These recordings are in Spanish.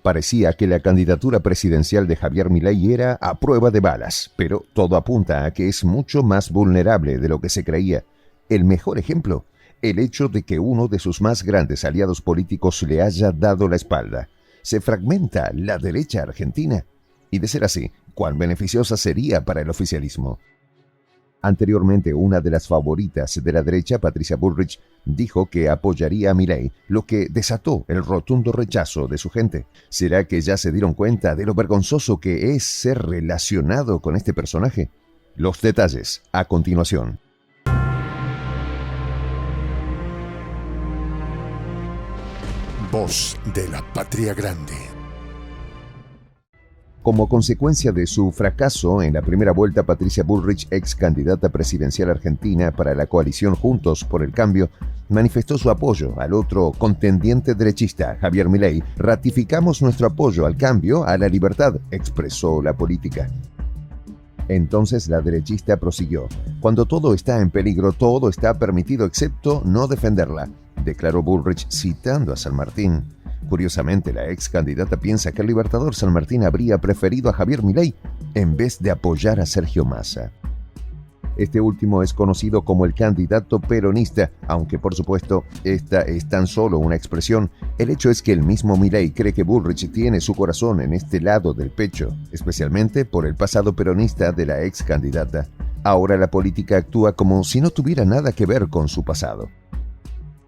Parecía que la candidatura presidencial de Javier Milei era a prueba de balas, pero todo apunta a que es mucho más vulnerable de lo que se creía. El mejor ejemplo, el hecho de que uno de sus más grandes aliados políticos le haya dado la espalda. Se fragmenta la derecha argentina. Y de ser así, ¿cuán beneficiosa sería para el oficialismo? Anteriormente, una de las favoritas de la derecha, Patricia Bullrich, dijo que apoyaría a Milei, lo que desató el rotundo rechazo de su gente. ¿Será que ya se dieron cuenta de lo vergonzoso que es ser relacionado con este personaje? Los detalles, a continuación. Voz de la Patria Grande. Como consecuencia de su fracaso en la primera vuelta, Patricia Bullrich, ex candidata presidencial argentina para la coalición Juntos por el Cambio, manifestó su apoyo al otro contendiente derechista, Javier Milei. Ratificamos nuestro apoyo al cambio, a la libertad, expresó la política. Entonces la derechista prosiguió: cuando todo está en peligro, todo está permitido excepto no defenderla, declaró Bullrich citando a San Martín. Curiosamente, la ex candidata piensa que el libertador San Martín habría preferido a Javier Milei en vez de apoyar a Sergio Massa. Este último es conocido como el candidato peronista, aunque por supuesto esta es tan solo una expresión. El hecho es que el mismo Milei cree que Bullrich tiene su corazón en este lado del pecho, especialmente por el pasado peronista de la ex candidata. Ahora la política actúa como si no tuviera nada que ver con su pasado.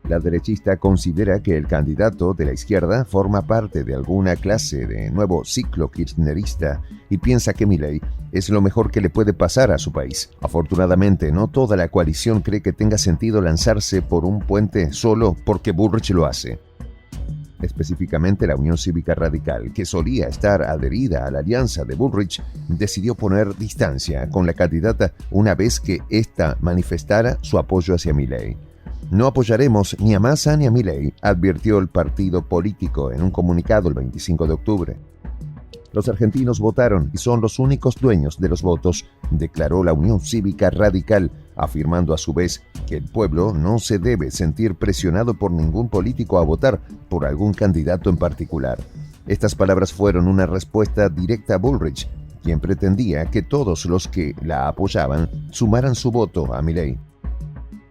La derechista considera que el candidato de la izquierda forma parte de alguna clase de nuevo ciclo kirchnerista y piensa que Milei es lo mejor que le puede pasar a su país. Afortunadamente, no toda la coalición cree que tenga sentido lanzarse por un puente solo porque Bullrich lo hace. Específicamente, la Unión Cívica Radical, que solía estar adherida a la alianza de Bullrich, decidió poner distancia con la candidata una vez que ésta manifestara su apoyo hacia Milei. No apoyaremos ni a Massa ni a Milei, advirtió el partido político en un comunicado el 25 de octubre. Los argentinos votaron y son los únicos dueños de los votos, declaró la Unión Cívica Radical, afirmando a su vez que el pueblo no se debe sentir presionado por ningún político a votar por algún candidato en particular. Estas palabras fueron una respuesta directa a Bullrich, quien pretendía que todos los que la apoyaban sumaran su voto a Milei.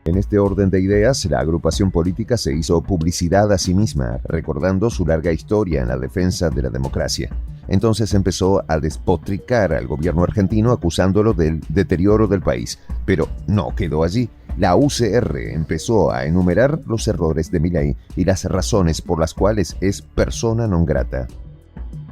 En este orden de ideas, la agrupación política se hizo publicidad a sí misma, recordando su larga historia en la defensa de la democracia. Entonces empezó a despotricar al gobierno argentino acusándolo del deterioro del país. Pero no quedó allí. La UCR empezó a enumerar los errores de Milei y las razones por las cuales es persona non grata.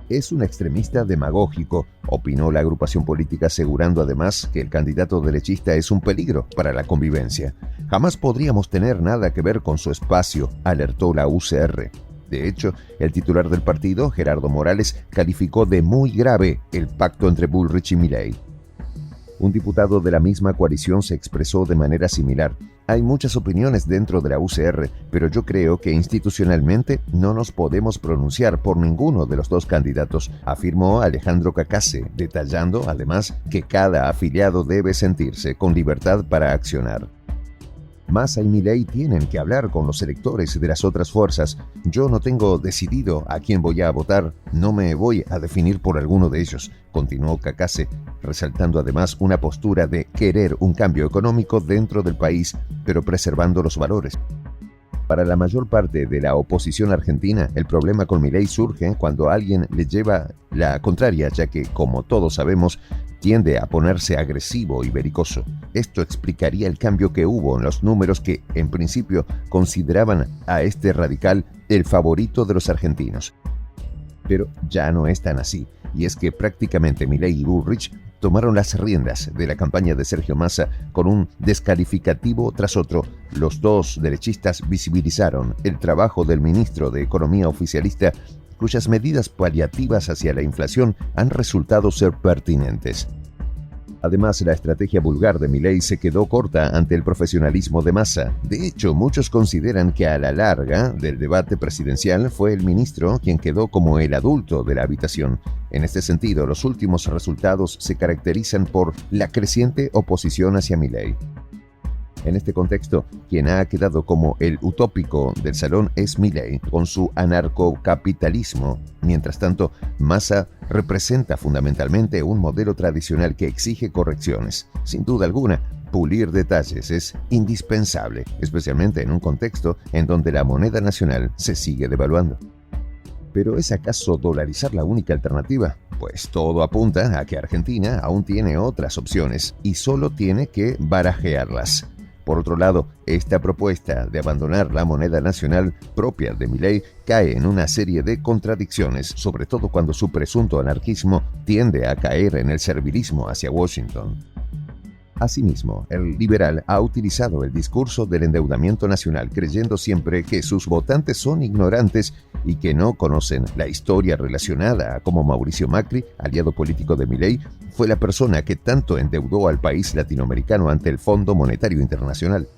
Es un extremista demagógico, opinó la agrupación política, asegurando además que el candidato derechista es un peligro para la convivencia. Jamás podríamos tener nada que ver con su espacio, alertó la UCR. De hecho, el titular del partido, Gerardo Morales, calificó de muy grave el pacto entre Bullrich y Milei. Un diputado de la misma coalición se expresó de manera similar. Hay muchas opiniones dentro de la UCR, pero yo creo que institucionalmente no nos podemos pronunciar por ninguno de los dos candidatos, afirmó Alejandro Cacase, detallando además que cada afiliado debe sentirse con libertad para accionar. Massa y Milei tienen que hablar con los electores de las otras fuerzas. Yo no tengo decidido a quién voy a votar, no me voy a definir por alguno de ellos, continuó Cacase, resaltando además una postura de querer un cambio económico dentro del país, pero preservando los valores. Para la mayor parte de la oposición argentina, el problema con Milei surge cuando alguien le lleva la contraria, ya que, como todos sabemos, tiende a ponerse agresivo y belicoso. Esto explicaría el cambio que hubo en los números que, en principio, consideraban a este radical el favorito de los argentinos. Pero ya no es tan así, y es que prácticamente Milei y Bullrich tomaron las riendas de la campaña de Sergio Massa con un descalificativo tras otro. Los dos derechistas visibilizaron el trabajo del ministro de Economía oficialista, cuyas medidas paliativas hacia la inflación han resultado ser pertinentes. Además, la estrategia vulgar de Milei se quedó corta ante el profesionalismo de Massa. De hecho, muchos consideran que a la larga del debate presidencial fue el ministro quien quedó como el adulto de la habitación. En este sentido, los últimos resultados se caracterizan por la creciente oposición hacia Milei. En este contexto, quien ha quedado como el utópico del salón es Milei, con su anarcocapitalismo. Mientras tanto, Massa representa fundamentalmente un modelo tradicional que exige correcciones. Sin duda alguna, pulir detalles es indispensable, especialmente en un contexto en donde la moneda nacional se sigue devaluando. ¿Pero es acaso dolarizar la única alternativa? Pues todo apunta a que Argentina aún tiene otras opciones y solo tiene que barajearlas. Por otro lado, esta propuesta de abandonar la moneda nacional propia de Milei cae en una serie de contradicciones, sobre todo cuando su presunto anarquismo tiende a caer en el servilismo hacia Washington. Asimismo, el liberal ha utilizado el discurso del endeudamiento nacional creyendo siempre que sus votantes son ignorantes y que no conocen la historia relacionada a cómo Mauricio Macri, aliado político de Milei, fue la persona que tanto endeudó al país latinoamericano ante el Fondo Monetario Internacional.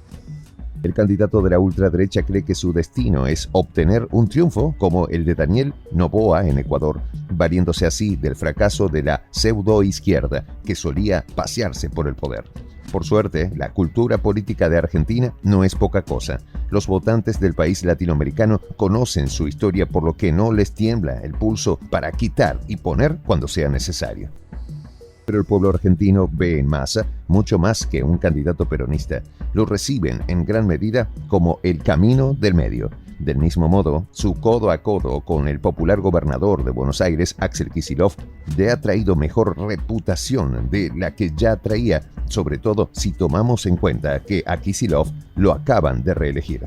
El candidato de la ultraderecha cree que su destino es obtener un triunfo como el de Daniel Noboa en Ecuador, valiéndose así del fracaso de la pseudoizquierda que solía pasearse por el poder. Por suerte, la cultura política de Argentina no es poca cosa. Los votantes del país latinoamericano conocen su historia, por lo que no les tiembla el pulso para quitar y poner cuando sea necesario. Pero el pueblo argentino ve en Massa mucho más que un candidato peronista. Lo reciben en gran medida como el camino del medio. Del mismo modo, su codo a codo con el popular gobernador de Buenos Aires, Axel Kicillof, le ha traído mejor reputación de la que ya traía, sobre todo si tomamos en cuenta que a Kicillof lo acaban de reelegir.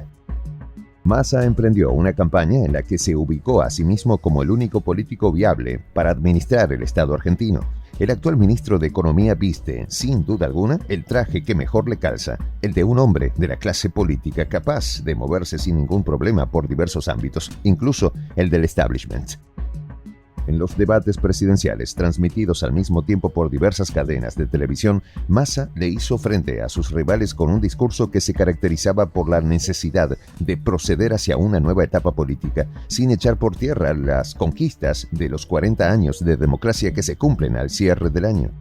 Massa emprendió una campaña en la que se ubicó a sí mismo como el único político viable para administrar el Estado argentino. El actual ministro de Economía viste, sin duda alguna, el traje que mejor le calza, el de un hombre de la clase política capaz de moverse sin ningún problema por diversos ámbitos, incluso el del establishment. En los debates presidenciales transmitidos al mismo tiempo por diversas cadenas de televisión, Massa le hizo frente a sus rivales con un discurso que se caracterizaba por la necesidad de proceder hacia una nueva etapa política, sin echar por tierra las conquistas de los 40 años de democracia que se cumplen al cierre del año.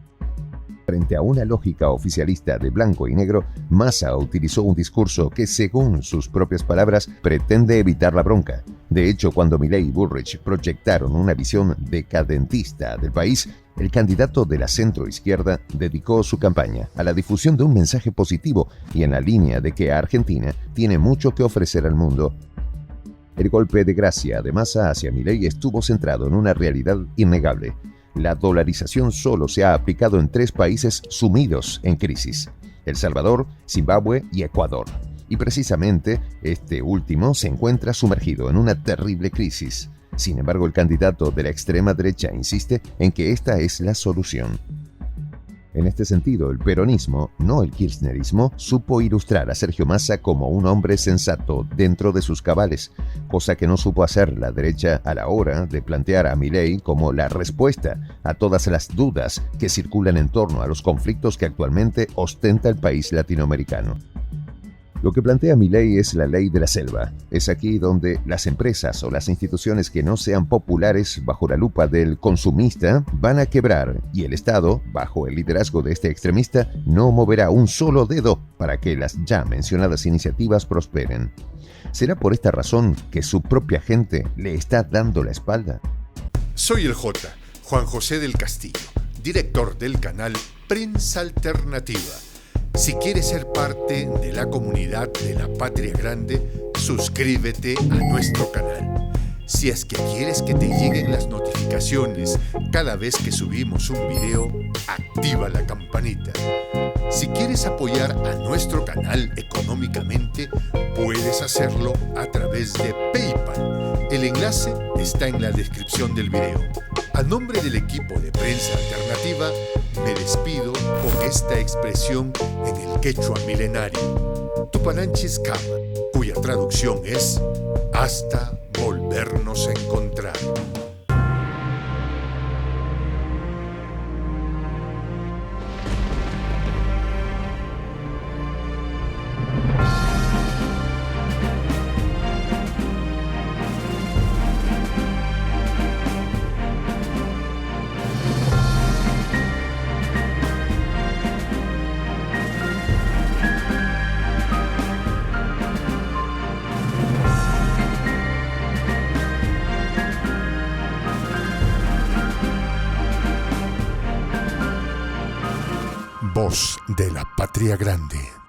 Frente a una lógica oficialista de blanco y negro, Massa utilizó un discurso que, según sus propias palabras, pretende evitar la bronca. De hecho, cuando Milei y Bullrich proyectaron una visión decadentista del país, el candidato de la centroizquierda dedicó su campaña a la difusión de un mensaje positivo y en la línea de que Argentina tiene mucho que ofrecer al mundo. El golpe de gracia de Massa hacia Milei estuvo centrado en una realidad innegable. La dolarización solo se ha aplicado en 3 países sumidos en crisis: El Salvador, Zimbabue y Ecuador. Y precisamente este último se encuentra sumergido en una terrible crisis. Sin embargo, el candidato de la extrema derecha insiste en que esta es la solución. En este sentido, el peronismo, no el kirchnerismo, supo ilustrar a Sergio Massa como un hombre sensato dentro de sus cabales, cosa que no supo hacer la derecha a la hora de plantear a Milei como la respuesta a todas las dudas que circulan en torno a los conflictos que actualmente ostenta el país latinoamericano. Lo que plantea Milei es la ley de la selva. Es aquí donde las empresas o las instituciones que no sean populares bajo la lupa del consumista van a quebrar y el Estado, bajo el liderazgo de este extremista, no moverá un solo dedo para que las ya mencionadas iniciativas prosperen. ¿Será por esta razón que su propia gente le está dando la espalda? Soy el J, Juan José del Castillo, director del canal Prensa Alternativa. Si quieres ser parte de la comunidad de la Patria Grande, suscríbete a nuestro canal. Si es que quieres que te lleguen las notificaciones cada vez que subimos un video, activa la campanita. Si quieres apoyar a nuestro canal económicamente, puedes hacerlo a través de PayPal. El enlace está en la descripción del video. A nombre del equipo de Prensa Alternativa, me despido con esta expresión en el quechua milenario, Tupananchis Kama, cuya traducción es hasta volvernos a encontrar. Voz de la Patria Grande.